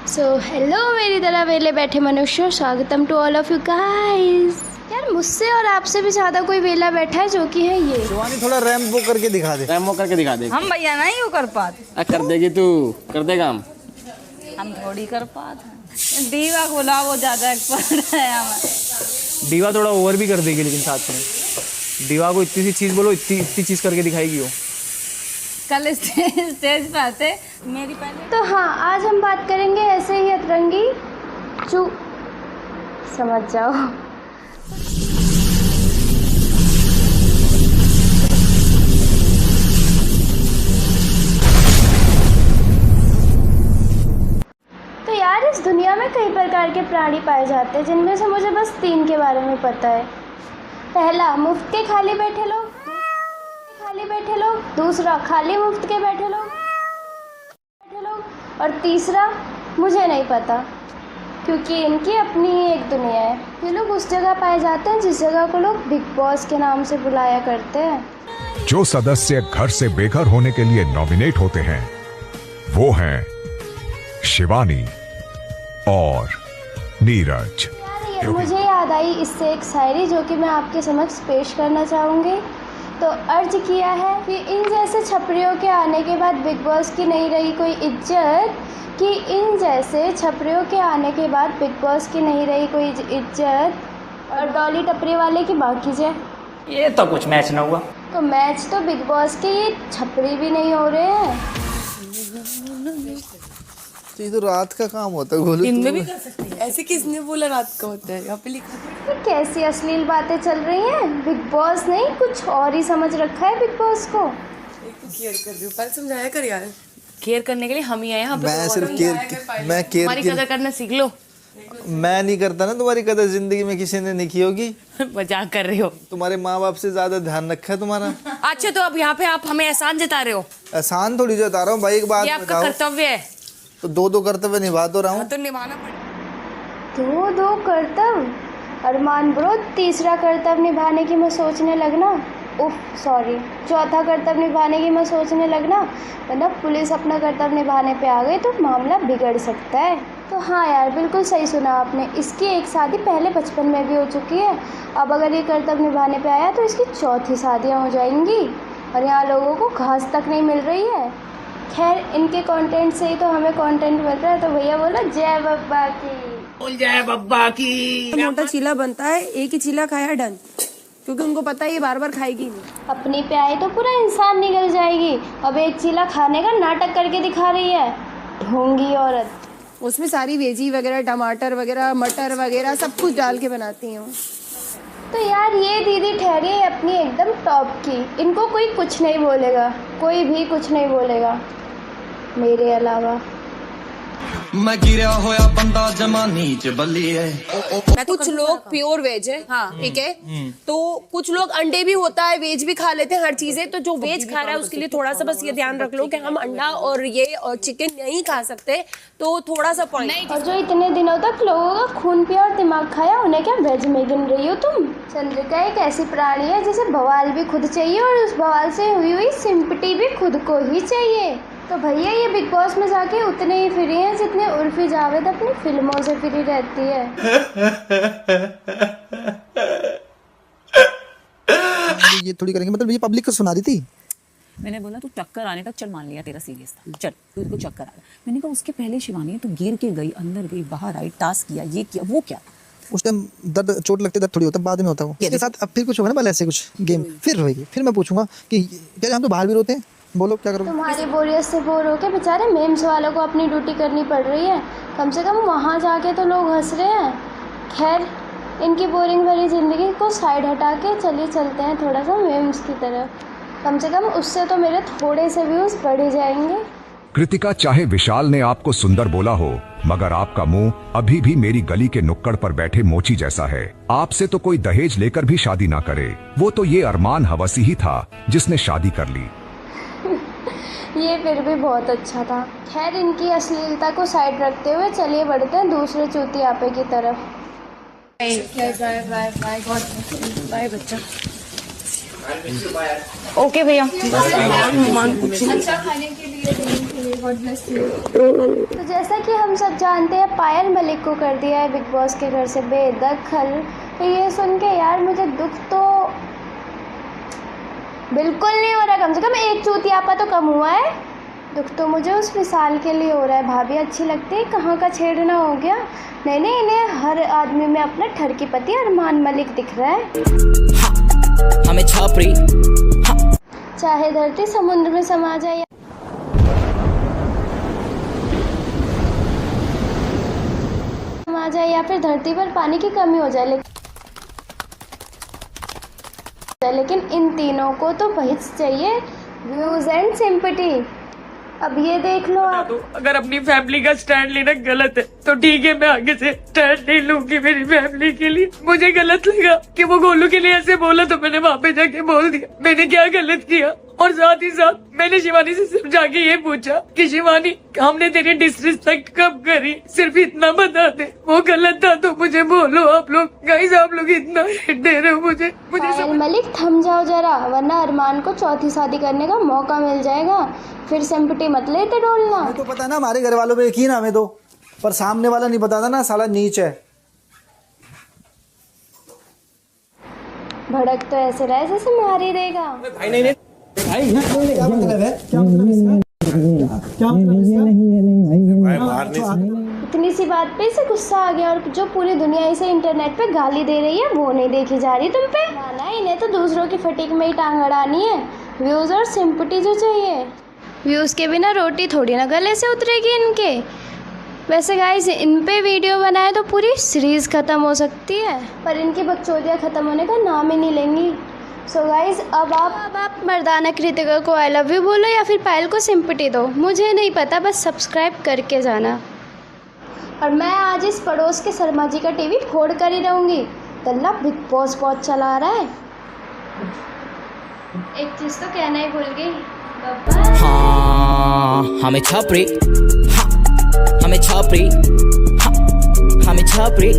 Hello मेरी तरह वेले बैठे मनुष्यों, स्वागतम to all of you guys. यार मुझसे और आपसे भी ज्यादा कोई वेला बैठा है जो कि है ये शिवानी। थोड़ा रैम्बो करके दिखा दे। रैम्बो करके दिखा दे। हम भैया नहीं हो कर पाते। कर देगी तू, कर देगा हम थोड़ी कर पाते। दीवा खोला वो ज्यादा एक्सपर्ट है हमें। दीवा थोड़ा ओवर भी कर देगी, लेकिन साथ में दीवा को इतनी सी चीज बोलो, इतनी चीज करके दिखाएगी वो। कल स्टेज पे आते मेरी पहले। तो हाँ, आज हम बात करेंगे ऐसे ही अतरंगी जो समझ जाओ। तो यार इस दुनिया में कई प्रकार के प्राणी पाए जाते हैं, जिनमें से मुझे बस 3 के बारे में पता है। पहला, मुफ्त के खाली बैठे लोग। दूसरा, खाली मुफ्त के बैठे लोग। और तीसरा मुझे नहीं पता, क्योंकि इनकी अपनी ही एक दुनिया है। ये लोग उस जगह पाए जाते हैं जिस जगह को लोग बिग बॉस के नाम से बुलाया करते हैं। जो सदस्य घर से बेघर होने के लिए नॉमिनेट होते हैं वो हैं शिवानी और नीरज। यार मुझे याद आई इससे एक शायरी जो कि मैं आपके समक्ष पेश करना चाहूँगी। तो अर्ज किया है कि इन जैसे छपरियों के आने के बाद बिग बॉस की नहीं रही कोई इज्जत, कि इन जैसे छपरियों के आने के बाद बिग बॉस की नहीं रही कोई इज्जत, और डॉली टपरी वाले की बाकी जाए। ये तो कुछ मैच ना हुआ। तो मैच तो बिग बॉस के ये छपरी भी नहीं हो रहे हैं। तो ये तो रात का काम होता है गोलू। इनमें भी कर सकते हैं। ऐसे किसने बोला रात का होता है? यहाँ पे लिखा है। ये कैसी अश्लील बातें चल रही हैं। बिग बॉस नहीं, कुछ और ही समझ रखा है बिग बॉस को। एक तो केयर कर रही हूँ, पर समझाया कर यार। केयर करने के लिए हम ही आए हैं। मैं सिर्फ केयर हमारी कदर करना सीख लो। मैं नहीं करता ना तुम्हारी कदर, जिंदगी में किसी ने नहीं की होगी। मजाक कर रहे हो। तुम्हारे माँ बाप से ज्यादा ध्यान रखा है तुम्हारा। अच्छा, तो अब यहाँ पे आप हमें एहसान जता रहे हो? एहसान थोड़ी जता रहा हूँ भाई, एक बात ये आपका बताओ। कर्तव्य है। तो दो कर्तव्य निभा तो रहा हूँ। तो निभाना पड़ेगा। दो कर्तव्य अरमान ब्रो, तीसरा कर्तव्य निभाने की मैं सोचने लगना, सॉरी, चौथा कर्तव्य निभाने की मैं सोचने लगना, वरना पुलिस अपना कर्तव्य निभाने पे आ गई तो मामला बिगड़ सकता है। तो हाँ यार, बिल्कुल सही सुना आपने। इसकी एक शादी पहले बचपन में भी हो चुकी है। अब अगर ये कर्तव्य निभाने पे आया तो इसकी चौथी शादियाँ हो जाएंगी, और यहाँ लोगों को घास तक नहीं मिल रही है। खैर, इनके कंटेंट से ही तो हमें कंटेंट मिल रहा है। तो भैया बोलो जय बब्बा की। बोल जय बब्बा की। मोटा चीला बनता है, एक ही चीला खाया डन, क्योंकि उनको पता है ये बार बार खाएगी नहीं। अपनी पे आए तो पूरा इंसान निकल जाएगी। अब एक चीला खाने का नाटक करके दिखा रही है, ढोंगी औरत। उसमें सारी वेजी वगैरह, टमाटर वगैरह, मटर वगैरह सब कुछ डाल के बनाती हैं। तो यार ये दीदी ठहरी है अपनी एकदम टॉप की। इनको कोई कुछ नहीं बोलेगा, कोई भी कुछ नहीं बोलेगा मेरे अलावा। मैं गिरा होया बंदा जमानी च बल्ली है। कुछ लोग प्योर वेज है, हाँ ठीक है। तो कुछ लोग अंडे भी होता है, वेज भी खा लेते हैं हर चीजें। तो जो वेज खा रहा है उसके लिए थोड़ा सा बस ये ध्यान रख लो कि हम अंडा और ये और चिकन नहीं खा सकते। तो थोड़ा सा पॉइंट। और जो इतने दिनों तक लोगों का खून पिया और दिमाग खाया, उन्हें क्या वेज में गिन रही हो तुम? चंद्रिका एक ऐसी प्राणी है जिसे बवाल भी खुद चाहिए, और उस बवाल से हुई सिंपैथी भी खुद को ही चाहिए। तो भैया ये बिग बॉस में जाके उतने ही फ्री हैं जितने उर्फी जावेद अपनी फिल्मों से फ्री रहती है। ये थोड़ी करेंगे, मतलब ये पब्लिक को सुना दी थी। मैंने बोला तू चक्कर आने तक, चल मान लिया तेरा सीरियस था, चल तुझको चक्कर आ गया। मैंने कहा उसके पहले शिवानी तो गिर के गई, अंदर गई, बाहर आई, टास्क किया, ये किया, वो क्या। उस टाइम दर्द, चोट लगते दर्द थोड़ी होता, बाद में होता है वो। इसके साथ अब फिर कुछ होगा ना, भले ऐसे कुछ गेम फिर होगी। फिर मैं पूछूंगा कि क्या हम तो बाहर भी रोते हैं, बोलो क्या करोगे? तुम्हारी बोरियत से बोर होके बेचारे मेम्स वालों को अपनी ड्यूटी करनी पड़ रही है। कम से कम वहाँ जाके तो लोग हंस रहे हैं। खैर, इनकी बोरिंग भरी जिंदगी को साइड हटा के चलिए चलते हैं थोड़ा सा मेम्स की तरफ। कम से कम उससे तो मेरे थोड़े से व्यूज बढ़ ही जाएंगे। कृतिका, चाहे विशाल ने आपको सुंदर बोला हो, मगर आपका मुंह अभी भी मेरी गली के नुक्कड़ पर बैठे मोची जैसा है। आपसे तो कोई दहेज लेकर भी शादी ना करे। वो तो ये अरमान हवसी ही था जिसने शादी कर ली। ये फिर भी बहुत अच्छा था। खैर, इनकी अश्लीलता को साइड रखते हुए चलिए बढ़ते हैं दूसरे चूतियापे की तरफ। Bye bye bye bye bye बच्चा। ओके भैया। तो जैसा कि हम सब जानते हैं पायल मलिक को कर दिया है बिग बॉस के घर से बेदखल। तो ये सुन के यार मुझे दुख तो बिल्कुल नहीं हो रहा, कम से कम एक चूतियापा तो कम हुआ है। दुख तो मुझे उस विशाल के लिए हो रहा है। भाभी अच्छी लगती है, कहाँ का छेड़ना हो गया। नहीं नहीं, इन्हें हर आदमी में अपना ठरकी पति अरमान मलिक दिख रहा है। हमें छापरी चाहे धरती समुद्र में समा जाए या फिर धरती पर पानी की कमी हो जाए, लेकिन इन तीनों को तो वही चाहिए, व्यूज एंड सिंपैथी। अब ये देख लो आप। अगर अपनी फैमिली का स्टैंड लेना गलत है तो ठीक है, मैं आगे से स्टैंड नहीं लूंगी मेरी फैमिली के लिए। मुझे गलत लगा कि वो गोलू के लिए ऐसे बोला, तो मैंने वहाँ पे जाके बोल दिया मैंने क्या गलत किया। और साथ ही साथ मैंने शिवानी से सिर्फ जाके ये पूछा कि शिवानी हमने तेरी डिसरिस्पेक्ट कब करी, सिर्फ इतना बता दे, वो गलत था तो मुझे बोलो। आप लोग गाइस, आप लोग इतना हिट दे रहे हो मुझे पायल मलिक थम जाओ जरा, वरना अरमान को चौथी शादी करने का मौका मिल जाएगा। फिर सिंपैथी मत लेते डोलना। हमें तो पता ना, हमारे घर वालों पे यकीन हमें तो, पर सामने वाला नहीं बताता ना, साला नीच है। भड़क तो ऐसे रहा है जैसे मार ही देगा। क्या मतलब है? क्या मतलब इसका? क्या मतलब इसका? इतनी सी बात पे इसे गुस्सा आ गया, और जो पूरी दुनिया इसे इंटरनेट पे गाली दे रही है वो नहीं देखी जा रही तुम पे। ना इन्हें तो दूसरों की फटीक में ही टांग अड़ानी है। व्यूज और सिंपैथी जो चाहिए, व्यूज के बिना रोटी थोड़ी ना गले से उतरेगी इनके। वैसे गाइस, इन पे वीडियो बनाए तो पूरी सीरीज खत्म हो सकती है, पर इनकी बकचोदियाँ खत्म होने का नाम ही नहीं लेंगी। सो गाइस, अब आप मर्दाना कृतिका को आई लव यू बोलो या फिर पायल को सिंपैथी दो, मुझे नहीं पता, बस सब्सक्राइब करके जाना। और मैं आज इस पड़ोस के शर्मा जी का टीवी फोड़ कर ही रहूँगी। दल्ला बिग बॉस बहुत चला रहा है। एक चीज़ तो कहना ही भूल गई, हाँ हमें छापरी, हमें छापरी, हमें छापरी।